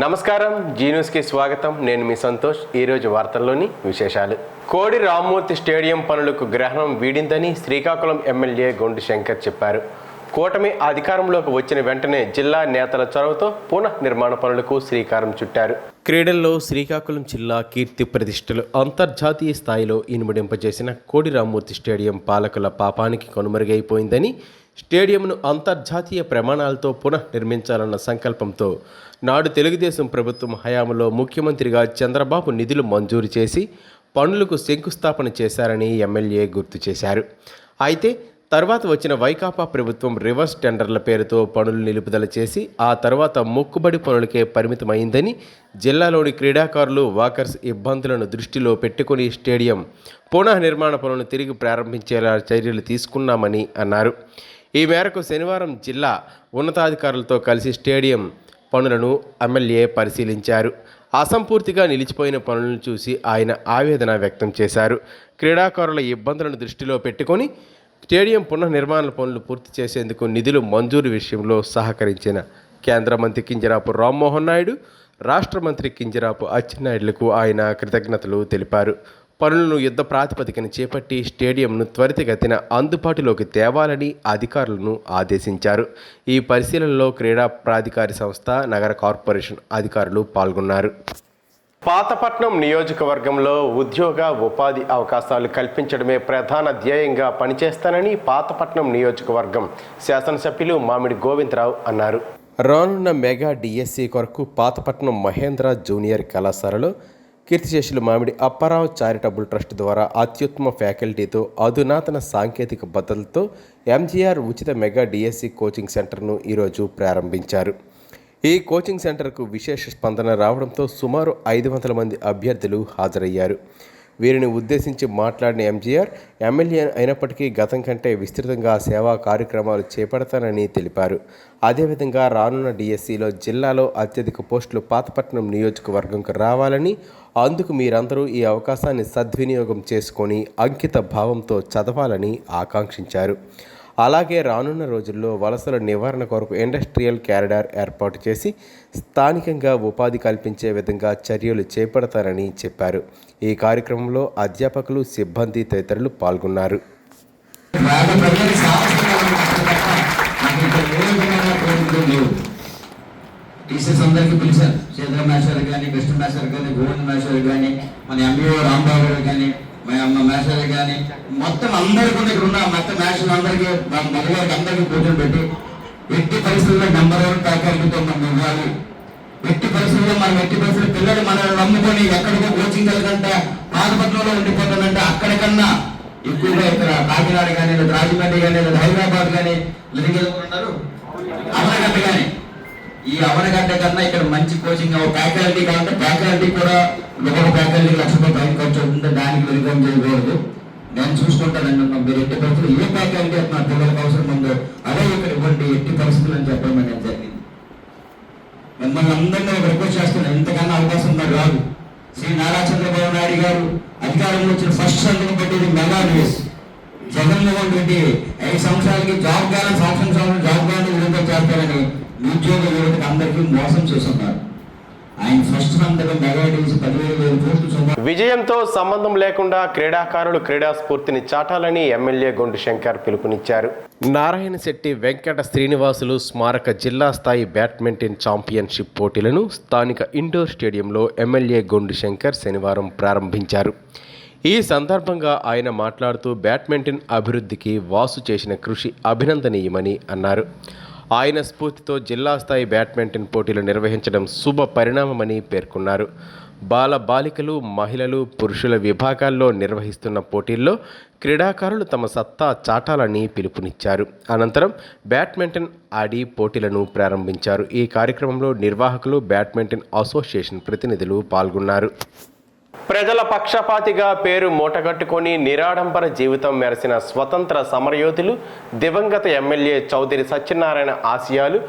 నమస్కారం, జీ న్యూస్కి స్వాగతం. నేను మీ సంతోష్. ఈరోజు వార్తల్లోని విశేషాలు. కోడి రామ్మూర్తి స్టేడియం పనులకు గ్రహణం వీడిందని శ్రీకాకుళం ఎమ్మెల్యే గొండు శంకర్ చెప్పారు. కూటమి అధికారంలోకి వచ్చిన వెంటనే జిల్లా నేతల చొరవతో పునః నిర్మాణ పనులకు శ్రీకారం చుట్టారు. క్రీడల్లో శ్రీకాకుళం జిల్లా కీర్తి ప్రతిష్టలు అంతర్జాతీయ స్థాయిలో ఇనుమడింపజేసిన కోడి రామ్మూర్తి స్టేడియం పాలకుల పాపానికి కనుమరుగైపోయిందని, స్టేడియంను అంతర్జాతీయ ప్రమాణాలతో పునః నిర్మించాలన్న సంకల్పంతో నాడు తెలుగుదేశం ప్రభుత్వం హయాంలో ముఖ్యమంత్రిగా చంద్రబాబు నిధులు మంజూరు చేసి పనులకు శంకుస్థాపన చేశారని ఎమ్మెల్యే గుర్తు చేశారు. అయితే తర్వాత వచ్చిన వైకాపా ప్రభుత్వం రివర్స్ టెండర్ల పేరుతో పనులు నిలుపుదల చేసి ఆ తర్వాత మొక్కుబడి పనులకే పరిమితమైందని, జిల్లాలోని క్రీడాకారులు వాకర్స్ ఇబ్బందులను దృష్టిలో పెట్టుకుని స్టేడియం పునః నిర్మాణ పనులను తిరిగి ప్రారంభించేలా చర్యలు తీసుకున్నామని అన్నారు. ఈ మేరకు శనివారం జిల్లా ఉన్నతాధికారులతో కలిసి స్టేడియం పనులను ఎమ్మెల్యే పరిశీలించారు. అసంపూర్తిగా నిలిచిపోయిన పనులను చూసి ఆయన ఆవేదన వ్యక్తం చేశారు. క్రీడాకారుల ఇబ్బందులను దృష్టిలో పెట్టుకొని స్టేడియం పునర్నిర్మాణ పనులు పూర్తి చేసేందుకు నిధులు మంజూరు విషయంలో సహకరించిన కేంద్ర మంత్రి కింజరాపు రామ్మోహన్ నాయుడు, రాష్ట్ర మంత్రి కింజరాపు అచ్చెన్నాయుడులకు ఆయన కృతజ్ఞతలు తెలిపారు. పనులను యుద్ధ ప్రాతిపదికన చేపట్టి స్టేడియంను త్వరితగతిన అందుబాటులోకి తేవాలని అధికారులను ఆదేశించారు. ఈ పరిశీలనలో క్రీడా ప్రాధికారి సంస్థ, నగర కార్పొరేషన్ అధికారులు పాల్గొన్నారు. పాతపట్నం నియోజకవర్గంలో ఉద్యోగ ఉపాధి అవకాశాలు కల్పించడమే ప్రధాన ధ్యేయంగా పనిచేస్తానని పాతపట్నం నియోజకవర్గం శాసనసభ్యులు మామిడి గోవిందరావు అన్నారు. రానున్న మెగా డిఎస్సి కొరకు పాతపట్నం మహేంద్ర జూనియర్ కళాశాలలో కీర్తిశేషులు మామిడి అప్పారావు చారిటబుల్ ట్రస్ట్ ద్వారా అత్యుత్తమ ఫ్యాకల్టీతో అధునాతన సాంకేతిక భద్రతలతో ఎంజీఆర్ ఉచిత మెగా డిఎస్సి కోచింగ్ సెంటర్ను ఈరోజు ప్రారంభించారు. ఈ కోచింగ్ సెంటర్కు విశేష స్పందన రావడంతో సుమారు 500 మంది అభ్యర్థులు హాజరయ్యారు. వీరిని ఉద్దేశించి మాట్లాడిన ఎంజీఆర్, ఎమ్మెల్యే అయినప్పటికీ గతం కంటే విస్తృతంగా సేవా కార్యక్రమాలు చేపడతానని తెలిపారు. అదేవిధంగా రానున్న డిఎస్సిలో జిల్లాలో అత్యధిక పోస్టులు పాతపట్నం నియోజకవర్గంకు రావాలని, అందుకు మీరందరూ ఈ అవకాశాన్ని సద్వినియోగం చేసుకొని అంకిత భావంతో చదవాలని ఆకాంక్షించారు. అలాగే రానున్న రోజుల్లో వలసల నివారణ కొరకు ఇండస్ట్రియల్ కారిడార్ ఏర్పాటు చేసి స్థానికంగా ఉపాధి కల్పించే విధంగా చర్యలు చేపడతారని చెప్పారు. ఈ కార్యక్రమంలో అధ్యాపకులు, సిబ్బంది తదితరులు పాల్గొన్నారు. టీచర్స్ అందరికీ పిలిచారు. చేతుల మేషారు కానీ, కృష్ణ మేషారు కానీ, గోవింద మేషారు కానీ, మన ఎంబీఓ రాంబాబు గారు కానీ, మేషారు కానీ, మొత్తం అందరికీ ఇక్కడ ఉన్న మొత్తం మేషాలు అందరికీ మగవారికి అందరికీ కూర్చొని పెట్టి ఎట్టి పరిస్థితుల్లో నెంబర్ 1 ఫ్యాకల్టీతో మనం ఇవ్వాలి. ఎట్టి పరిస్థితుల్లో పిల్లలు మనల్ని నమ్ముకొని ఎక్కడికో కోచింగ్ వెళ్ళకంటే పాతపట్నంలో ఉండిపోతానంటే అక్కడికన్నా ఎక్కువగా ఇక్కడ కాకినాడ కానీ, లేదా రాజమండ్రి కానీ, లేదా హైదరాబాద్ కానీ, లేదా ఉన్నారు అవనగడ్డ కానీ, ఈ అవనగడ్డ కన్నా ఇక్కడ మంచి కోచింగ్ ఫ్యాకల్టీ కావాలంటే ఫ్యాకల్టీ కూడా ఒక ఫ్యాకల్టీకి ₹1,00,000 పైన ఖర్చు అవుతుంది. దానికి వెల్కమ్ చేయకూడదు. నేను చూసుకుంటానండి. మీరు ఎట్టి పరిస్థితులు ఏ ఫ్యాకల్టీ నా పిల్లలకు అవసరం ఉందో అదే ఇక్కడ ఇవ్వండి, ఎట్టి పరిస్థితులు అని చెప్పడం అనేది జరిగింది. మిమ్మల్ని అందరినీ రిక్వెస్ట్ చేస్తున్నాను, ఎంతకన్నా అవకాశం నాకు రాదు. శ్రీ నారా చంద్రబాబు నాయుడు గారు అధికారంలో వచ్చిన ఫస్ట్ సంతకం పెట్టేది మెగా న్యూస్. జగన్మోహన్ రెడ్డి 5 సంవత్సరాలకి జాబ్ గ్యారెంటీ, సంవత్సరం జాబ్ గ్యారెంటీ విడుదల చేస్తారని నిరుద్యోగ యువతకు అందరికీ మోసం చేస్తున్నారు. ఆయన ఫస్ట్ సంతకం మెగా న్యూస్ 15,000 కోట్లు. విజయంతో సంబంధం లేకుండా క్రీడాకారులు క్రీడా స్ఫూర్తిని చాటాలని ఎమ్మెల్యే గొండు శంకర్ పిలుపునిచ్చారు. నారాయణ శెట్టి వెంకట శ్రీనివాసులు స్మారక జిల్లా స్థాయి బ్యాడ్మింటన్ ఛాంపియన్షిప్ పోటీలను స్థానిక ఇండోర్ స్టేడియంలో ఎమ్మెల్యే గొండు శంకర్ శనివారం ప్రారంభించారు. ఈ సందర్భంగా ఆయన మాట్లాడుతూ బ్యాడ్మింటన్ అభివృద్ధికి వాసు చేసిన కృషి అభినందనీయమని అన్నారు. ఆయన స్ఫూర్తితో జిల్లా స్థాయి బ్యాడ్మింటన్ పోటీలు నిర్వహించడం శుభ పరిణామమని పేర్కొన్నారు. బాలికలు, మహిళలు, పురుషుల విభాగాల్లో నిర్వహిస్తున్న పోటీల్లో క్రీడాకారులు తమ సత్తా చాటాలని పిలుపునిచ్చారు. అనంతరం బ్యాడ్మింటన్ ఆడి పోటీలను ప్రారంభించారు. ఈ కార్యక్రమంలో నిర్వాహకులు, బ్యాడ్మింటన్ అసోసియేషన్ ప్రతినిధులు పాల్గొన్నారు. ప్రజల పక్షపాతిగా పేరు మూటగట్టుకొని నిరాడంబర జీవితం మెరసిన స్వతంత్ర సమరయోధులు దివంగత ఎమ్మెల్యే చౌదరి సత్యనారాయణ ఆశయాలు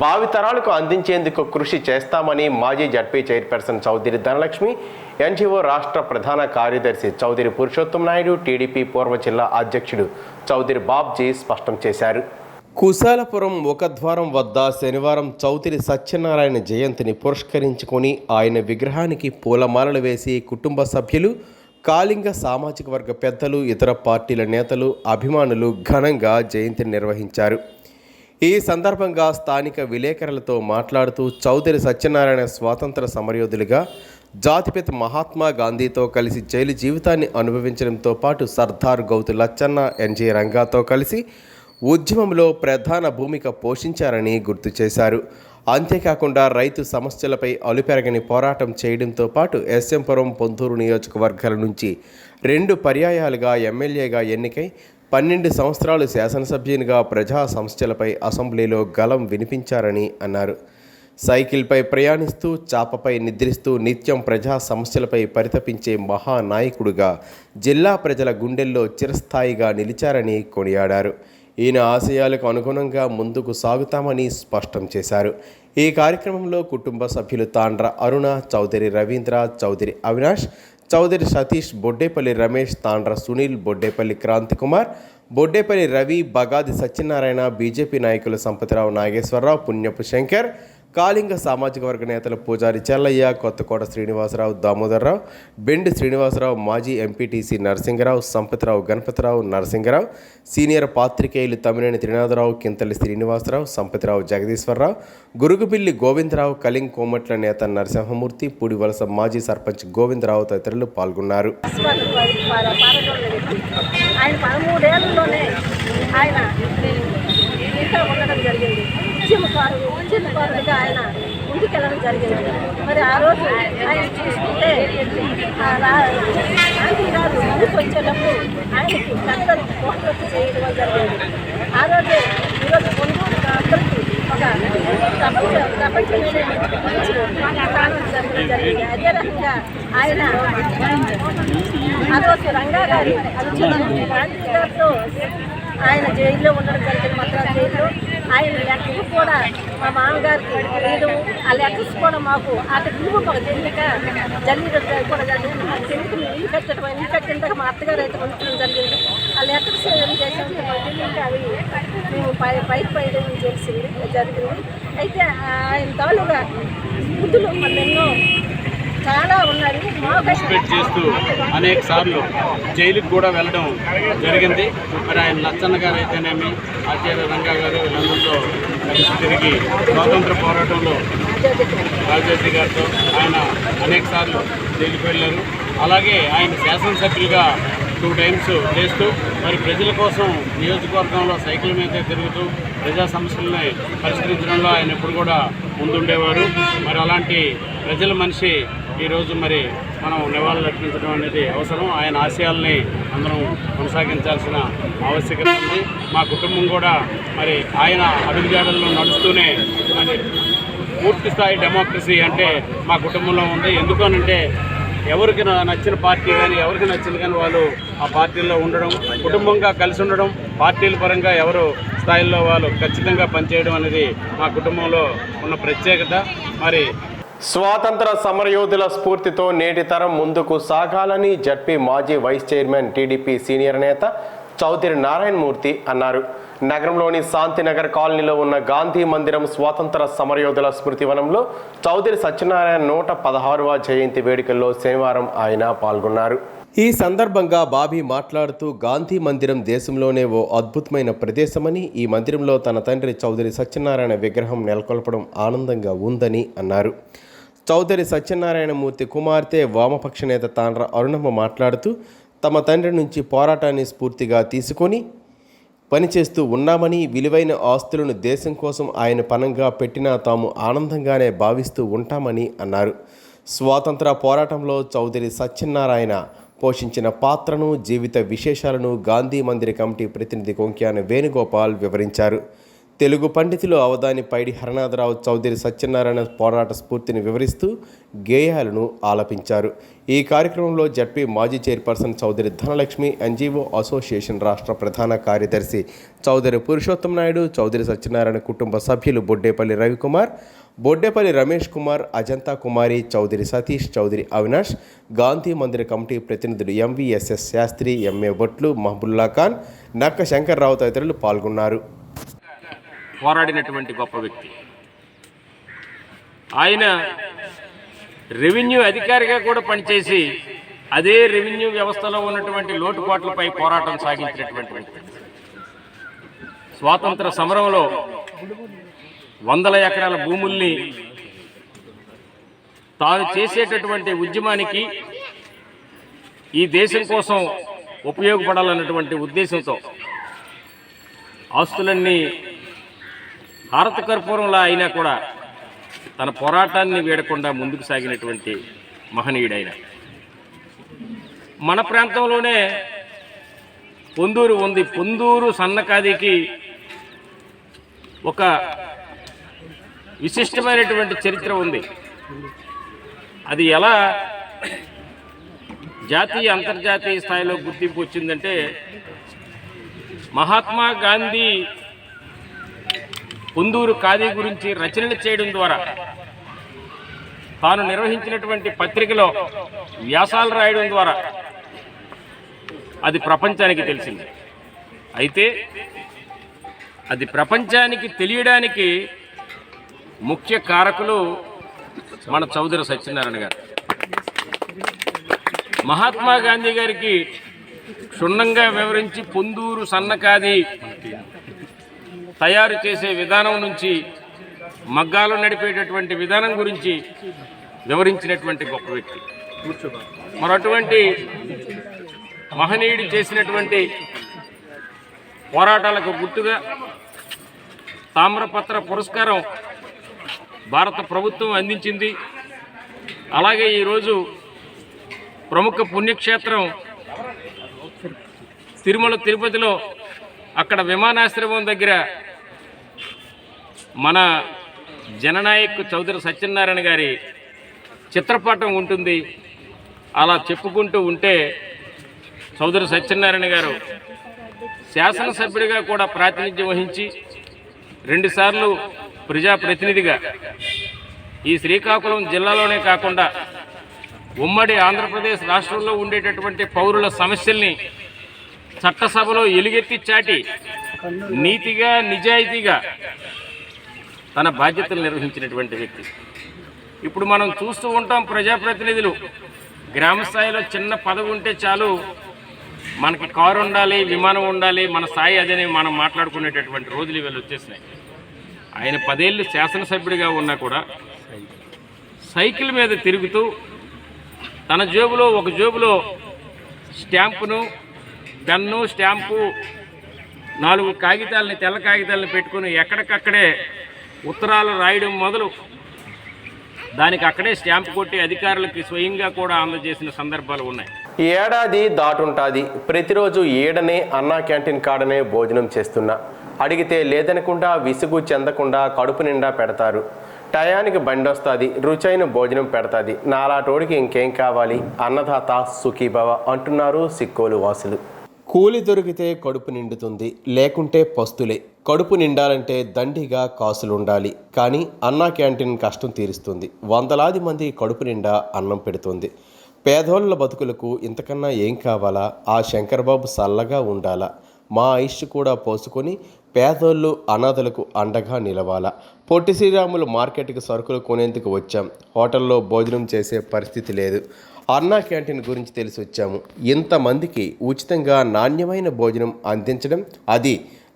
భావితరాలకు అందించేందుకు కృషి చేస్తామని మాజీ ZP chairperson Chowdary Dhanalakshmi, NGO రాష్ట్ర ప్రధాన కార్యదర్శి చౌదరి పురుషోత్తం నాయుడు, టీడీపీ పూర్వ జిల్లా అధ్యక్షుడు చౌదరి బాబ్జీ స్పష్టం చేశారు. కుశాలపురం ముఖద్వారం వద్ద శనివారం చౌతిరి సత్యనారాయణ జయంతిని పురస్కరించుకొని ఆయన విగ్రహానికి పూలమాలలు వేసి కుటుంబ సభ్యులు, కాళింగ సామాజిక వర్గ పెద్దలు, ఇతర పార్టీల నేతలు, అభిమానులు ఘనంగా జయంతిని నిర్వహించారు. ఈ సందర్భంగా స్థానిక విలేకరులతో మాట్లాడుతూ చౌదరి సత్యనారాయణ స్వాతంత్ర సమరయోధులుగా జాతిపిత మహాత్మా గాంధీతో కలిసి జైలు జీవితాన్ని అనుభవించడంతో పాటు సర్దార్ గౌతు లచ్చన్న, ఎన్జీ రంగాతో కలిసి ఉద్యమంలో ప్రధాన భూమిక పోషించారని గుర్తు చేశారు. అంతేకాకుండా రైతు సమస్యలపై అలుపెరగని పోరాటం చేయడంతో పాటు ఎస్ఎంపురం, పొంతూరు నియోజకవర్గాల నుంచి 2 పర్యాయాలుగా ఎమ్మెల్యేగా ఎన్నికై 12 సంవత్సరాలు శాసనసభ్యునిగా ప్రజా సమస్యలపై అసెంబ్లీలో గళం వినిపించారని అన్నారు. సైకిల్పై ప్రయాణిస్తూ, చాపపై నిద్రిస్తూ నిత్యం ప్రజా సమస్యలపై పరితపించే మహానాయకుడుగా జిల్లా ప్రజల గుండెల్లో చిరస్థాయిగా నిలిచారని కొనియాడారు. ఈయన ఆశయాలకు అనుగుణంగా ముందుకు సాగుతామని స్పష్టం చేశారు. ఈ కార్యక్రమంలో కుటుంబ సభ్యులు తాండ్ర అరుణ, చౌదరి రవీంద్ర, చౌదరి అవినాష్, చౌదరి సతీష్, బొడ్డేపల్లి రమేష్, తాండ్ర సునీల్, బొడ్డేపల్లి క్రాంతికుమార్, బొడ్డేపల్లి రవి, బగాది సత్యనారాయణ, బీజేపీ నాయకులు సంపతిరావు నాగేశ్వరరావు, పుణ్యపు శంకర్, కాళింగ సామాజిక వర్గ నేతలు పూజారి చెల్లయ్య, కొత్తకోట శ్రీనివాసరావు, దామోదర్రావు, బెండి శ్రీనివాసరావు, మాజీ ఎంపీటీసీ నరసింగరావు, సంపతిరావు, గణపతిరావు, నరసింగరావు, సీనియర్ పాత్రికేయులు తమ్మినేని త్రినాథరావు, కింతలి శ్రీనివాసరావు, సంపతిరావు, జగదీశ్వరరావు, గురుగుబిల్లి గోవిందరావు, కలింగ్ కోమట్ల నేత నరసింహమూర్తి, పూడివలస మాజీ సర్పంచ్ గోవిందరావు తదితరులు పాల్గొన్నారు. ఉద్యమకారుడిగా ఆయన ముందుకెళ్ళడం జరిగింది. మరి ఆ రోజు ఆయన చూసుకుంటే గాంధీ గారు ముందుకు వచ్చేటప్పుడు ఆయనకి పెద్దలు కోట్లు చేయడం జరిగింది. ఆ రోజే ఈరోజు పొందూరు అందరికీ ఒక ప్రపంచంలోనే మంచి స్థానం జరగడం జరిగింది. అదే రకంగా ఆయన ఆ రోజు రంగా గారి అనుచరులు గాంధీ గారితో ఆయన జైల్లో ఉండడం జరిగింది. మద్రాసు జైల్లో ఆయన లెక్కలు కూడా మా మామగారికి లేదు. ఆ లెక్కలు కూడా మాకు అక్కడ ఇల్లు ఒక జల్లిక జల్లి కూడా జరిగింది. ఆ చెల్లికి ఇల్లు కట్టడం, ఇల్లు కట్టిన మా అత్తగారు అయితే ఉంచడం జరిగింది. ఆ లెక్కలు సేవలు చేసామంటే మా జల్లికి అవి మేము పై చేసింది జరిగింది. అయితే ఆయన తాలూగా బుద్ధులు మళ్ళెన్నో చాలా ఉన్నాయి. పార్టిసిపేట్ చేస్తూ అనేక సార్లు జైలుకి కూడా వెళ్ళడం జరిగింది. మరి ఆయన లచ్చన్న గారు అయితేనేమి, ఆచార్య రంగా గారు వీళ్ళందరితో కలిసి తిరిగి స్వాతంత్ర పోరాటంలో రాజాజీ గారితో ఆయన అనేక సార్లు జైలుకి వెళ్ళారు. అలాగే ఆయన శాసనసభ్యులుగా 2 టైమ్స్ చేస్తూ మరి ప్రజల కోసం నియోజకవర్గంలో సైకిల్ మీద తిరుగుతూ ప్రజా సమస్యలని పరిష్కరించడంలో ఆయన ఎప్పుడు కూడా ముందుండేవారు. మరి అలాంటి ప్రజల మనిషి ఈరోజు మరి మనం నివాళులు అర్పించడం అనేది అవసరం. ఆయన ఆశయాల్ని అందరం కొనసాగించాల్సిన ఆవశ్యకత ఉంది. మా కుటుంబం కూడా మరి ఆయన అడుగుజాడల్లో నడుస్తూనే మరి పూర్తి స్థాయి డెమోక్రసీ అంటే మా కుటుంబంలో ఉంది. ఎందుకనంటే ఎవరికి నచ్చిన పార్టీ కానీ ఎవరికి నచ్చింది కానీ వాళ్ళు ఆ పార్టీల్లో ఉండడం, కుటుంబంగా కలిసి ఉండడం, పార్టీల పరంగా ఎవరు స్థాయిల్లో వాళ్ళు ఖచ్చితంగా పనిచేయడం అనేది మా కుటుంబంలో ఉన్న ప్రత్యేకత. మరి స్వాతంత్ర సమరయోధుల స్ఫూర్తితో నేటి తరం ముందుకు సాగాలని జడ్పీ మాజీ వైస్ చైర్మన్, టీడీపీ సీనియర్ నేత చౌదరి నారాయణమూర్తి అన్నారు. నగరంలోని శాంతినగర్ కాలనీలో ఉన్న గాంధీ మందిరం స్వాతంత్ర సమరయోధుల స్మృతివనంలో చౌదరి సత్యనారాయణ 116వ జయంతి వేడుకల్లో శనివారం ఆయన పాల్గొన్నారు. ఈ సందర్భంగా బాబీ మాట్లాడుతూ గాంధీ మందిరం దేశంలోనే ఓ అద్భుతమైన ప్రదేశమని, ఈ మందిరంలో తన తండ్రి చౌదరి సత్యనారాయణ విగ్రహం నెలకొల్పడం ఆనందంగా ఉందని అన్నారు. చౌదరి సత్యనారాయణమూర్తి కుమార్తె వామపక్ష నేత తాండ్ర అరుణమ్మ మాట్లాడుతూ తమ తండ్రి నుంచి పోరాటాన్ని స్ఫూర్తిగా తీసుకొని పనిచేస్తూ ఉన్నామని, విలువైన ఆస్తులను దేశం కోసం ఆయన పణంగా పెట్టినా తాము ఆనందంగానే భావిస్తూ ఉంటామని అన్నారు. స్వాతంత్ర పోరాటంలో చౌదరి సత్యనారాయణ పోషించిన పాత్రను, జీవిత విశేషాలను గాంధీ మందిర కమిటీ ప్రతినిధి కొంక్యాన వేణుగోపాల్ వివరించారు. తెలుగు పండితులు అవధాని పైడి హరనాథరావు చౌదరి సత్యనారాయణ పోరాట స్ఫూర్తిని వివరిస్తూ గేయాలను ఆలపించారు. ఈ కార్యక్రమంలో జడ్పీ మాజీ chairperson Chowdary Dhanalakshmi, NGO association రాష్ట్ర ప్రధాన కార్యదర్శి చౌదరి పురుషోత్తం నాయుడు, చౌదరి సత్యనారాయణ కుటుంబ సభ్యులు బొడ్డేపల్లి రవికుమార్, బొడ్డేపల్లి రమేష్ కుమార్, అజంతా కుమారి, చౌదరి సతీష్, చౌదరి అవినాష్, గాంధీ మందిర కమిటీ ప్రతినిధులు ఎంవీఎస్ఎస్ శాస్త్రి, ఎంఏ బొట్లు, మహబుల్లా ఖాన్, నక్క శంకర్రావు తదితరులు పాల్గొన్నారు. పోరాడినటువంటి గొప్ప వ్యక్తి. ఆయన రెవెన్యూ అధికారిగా కూడా పనిచేసి అదే రెవెన్యూ వ్యవస్థలో ఉన్నటువంటి లోటుపాట్లపై పోరాటం సాగించినటువంటి వ్యక్తి. స్వాతంత్ర సమరంలో వందల ఎకరాల భూముల్ని తాను చేసేటటువంటి ఉద్యమానికి ఈ దేశం కోసం ఉపయోగపడాలన్నటువంటి ఉద్దేశంతో ఆస్తులన్నీ హారత కర్పూరంలా అయినా కూడా తన పోరాటాన్ని వీడకుండా ముందుకు సాగినటువంటి మహనీయుడైన. మన ప్రాంతంలోనే పొందూరు ఉంది. పొందూరు సన్నకాదికి ఒక విశిష్టమైనటువంటి చరిత్ర ఉంది. అది ఎలా జాతీయ అంతర్జాతీయ స్థాయిలో గుర్తింపు వచ్చిందంటే, మహాత్మా గాంధీ పొందూరు ఖాదీ గురించి రచనలు చేయడం ద్వారా, తాను నిర్వహించినటువంటి పత్రికలో వ్యాసాలు రాయడం ద్వారా అది ప్రపంచానికి తెలిసింది. అయితే అది ప్రపంచానికి తెలియడానికి ముఖ్య కారకులు మన చౌదరి సత్యనారాయణ గారు. మహాత్మా గాంధీ గారికి క్షుణ్ణంగా వివరించి పొందూరు సన్నకాది తయారు చేసే విధానం నుంచి మగ్గాలు నడిపేటటువంటి విధానం గురించి వివరించినటువంటి గొప్ప వ్యక్తి. మరటువంటి మహనీయుడు చేసినటువంటి పోరాటాలకు గుర్తుగా తామ్రపత్ర పురస్కారం భారత ప్రభుత్వం అందించింది. అలాగే ఈరోజు ప్రముఖ పుణ్యక్షేత్రం తిరుమల తిరుపతిలో అక్కడ విమానాశ్రయం దగ్గర మన జననాయక్ చౌదరి సత్యనారాయణ గారి చిత్రపటం ఉంటుంది. అలా చెప్పుకుంటూ ఉంటే చౌదరి సత్యనారాయణ గారు శాసనసభ్యుడిగా కూడా ప్రాతినిధ్యం వహించి 2 సార్లు ప్రజాప్రతినిధిగా ఈ శ్రీకాకుళం జిల్లాలోనే కాకుండా ఉమ్మడి ఆంధ్రప్రదేశ్ రాష్ట్రంలో ఉండేటటువంటి పౌరుల సమస్యల్ని చట్టసభలో ఎలుగెత్తి చాటి నీతిగా నిజాయితీగా తన బాధ్యతలు నిర్వహించినటువంటి వ్యక్తి. ఇప్పుడు మనం చూస్తూ ఉంటాం, ప్రజాప్రతినిధులు గ్రామ స్థాయిలో చిన్న పదవి ఉంటే చాలు, మనకి కారు ఉండాలి, విమానం ఉండాలి, మన స్థాయి అదని మనం మాట్లాడుకునేటటువంటి రోజులు ఇవాళ వచ్చేసినాయి. ఆయన 10 ఏళ్ళు శాసనసభ్యుడిగా ఉన్నా కూడా సైకిల్ మీద తిరుగుతూ తన జేబులో ఒక జేబులో స్టాంపును, పెన్ను, స్టాంపు, 4 కాగితాలని, తెల్ల కాగితాలని పెట్టుకుని ఎక్కడికక్కడే ఉత్తరాలు రాయడం మొదలు దానికి అక్కడే స్టాంపు కొట్టి అధికారులకి స్వయంగా కూడా అందజేసిన సందర్భాలు ఉన్నాయి. ఈ ఏడాది దాటుంటుంది. ప్రతిరోజు ఏడనే అన్నా క్యాంటీన్ కాడనే భోజనం చేస్తున్నా. అడిగితే లేదనకుండా విసుగు చెందకుండా కడుపు నిండా పెడతారు. టయానికి బండి వస్తుంది, రుచైన భోజనం పెడతాది. నాలాటోడికి ఇంకేం కావాలి, అన్నదాత సుఖీభవ అంటున్నారు సిక్కోలు వాసులు. కూలి దొరికితే కడుపు నిండుతుంది, లేకుంటే పస్తులే. కడుపు నిండాలంటే దండిగా కాసులుండాలి. కానీ అన్నా క్యాంటీన్ కష్టం తీరుస్తుంది. వందలాది మంది కడుపు నిండా అన్నం పెడుతుంది. పేదోళ్ళ బతుకులకు ఇంతకన్నా ఏం కావాలా? ఆ శంకర్బాబు చల్లగా ఉండాలా? మా ఆయుష్ కూడా పోసుకొని పేదోళ్ళు అనాథలకు అండగా నిలవాలా? పొట్టి శ్రీరాములు మార్కెట్కి సరుకులు కొనేందుకు వచ్చాం. హోటల్లో భోజనం చేసే పరిస్థితి లేదు. అన్నా క్యాంటీన్ గురించి తెలిసి వచ్చాము. ఇంతమందికి ఉచితంగా నాణ్యమైన భోజనం అందించడం, అది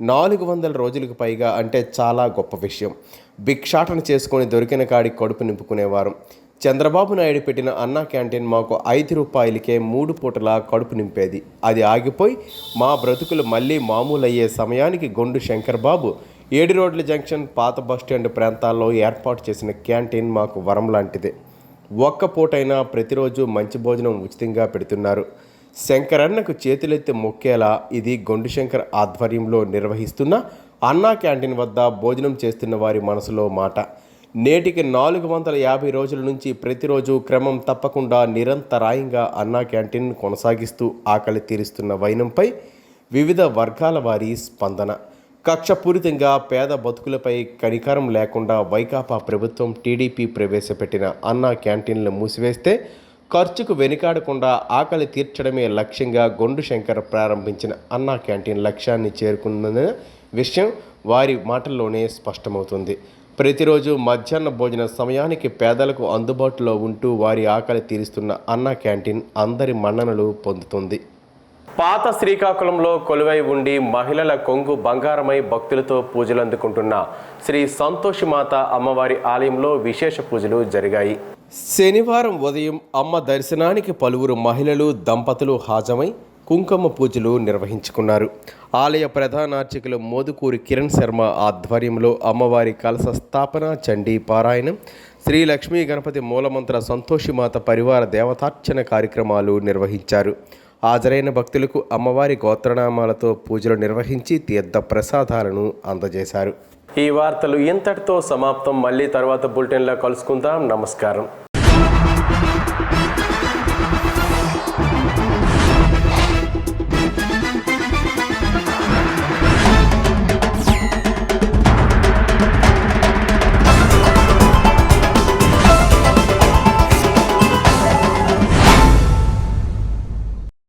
400 రోజులకు పైగా అంటే చాలా గొప్ప విషయం. భిక్షాటన చేసుకొని దొరికిన కాడికి కడుపు నింపుకునేవారు. చంద్రబాబు నాయుడు పెట్టిన అన్నా క్యాంటీన్ మాకు 5 రూపాయలకే 3 పూటలా కడుపు నింపేది. అది ఆగిపోయి మా బ్రతుకులు మళ్ళీ మామూలయ్యే సమయానికి గొండు శంకర్బాబు 7 రోడ్ల జంక్షన్, పాత బస్టాండ్ ప్రాంతాల్లో ఏర్పాటు చేసిన క్యాంటీన్ మాకు వరం లాంటిదే. ఒక్క పూటైనా ప్రతిరోజు మంచి భోజనం ఉచితంగా పెడుతున్నారు. శంకరన్నకు చేతులెత్తి మొక్కేలా ఇది గొండు శంకర్ ఆధ్వర్యంలో నిర్వహిస్తున్న అన్నా క్యాంటీన్ వద్ద భోజనం చేస్తున్న వారి మనసులో మాట. నేటికి 450 రోజుల నుంచి ప్రతిరోజు క్రమం తప్పకుండా నిరంతరాయంగా అన్నా క్యాంటీన్ కొనసాగిస్తూ ఆకలి తీరుస్తున్న వైనంపై వివిధ వర్గాల వారి స్పందన. కక్షపూరితంగా పేద బతుకులపై కనికరం లేకుండా వైకాపా ప్రభుత్వం టీడీపీ ప్రవేశపెట్టిన అన్నా క్యాంటీన్లు మూసివేస్తే ఖర్చుకు వెనుకాడకుండా ఆకలి తీర్చడమే లక్ష్యంగా గొండు శంకర్ ప్రారంభించిన అన్నా క్యాంటీన్ లక్ష్యాన్ని చేరుకుందని విషయం వారి మాటల్లోనే స్పష్టమవుతుంది. ప్రతిరోజు మధ్యాహ్న భోజన సమయానికి పేదలకు అందుబాటులో ఉంటూ వారి ఆకలి తీరుస్తున్న అన్న క్యాంటీన్ అందరి మన్ననలు పొందుతుంది. పాత శ్రీకాకుళంలో కొలువై ఉండి మహిళల కొంగు బంగారమై భక్తులతో పూజలు అందుకుంటున్న శ్రీ సంతోషిమాత అమ్మవారి ఆలయంలో విశేష పూజలు జరిగాయి. శనివారం ఉదయం అమ్మ దర్శనానికి పలువురు మహిళలు దంపతులు హాజరై కుంకుమ పూజలు నిర్వహించుకున్నారు. ఆలయ ప్రధాన అర్చకులు మోదుకూరి కిరణ్ శర్మ ఆధ్వర్యంలో అమ్మవారి కలశ స్థాపన, చండీ పారాయణం, శ్రీ లక్ష్మీ గణపతి మూలమంత్ర సంతోషిమాత పరివార దేవతార్చన కార్యక్రమాలు నిర్వహించారు. హాజరైన భక్తులకు అమ్మవారి గోత్రనామాలతో పూజలు నిర్వహించి తీర్థ ప్రసాదాలను అందజేశారు. ఈ వార్తలు ఇంతటితో సమాప్తం. మళ్ళీ తర్వాత బులెటిన్లో కలుసుకుందాం. నమస్కారం.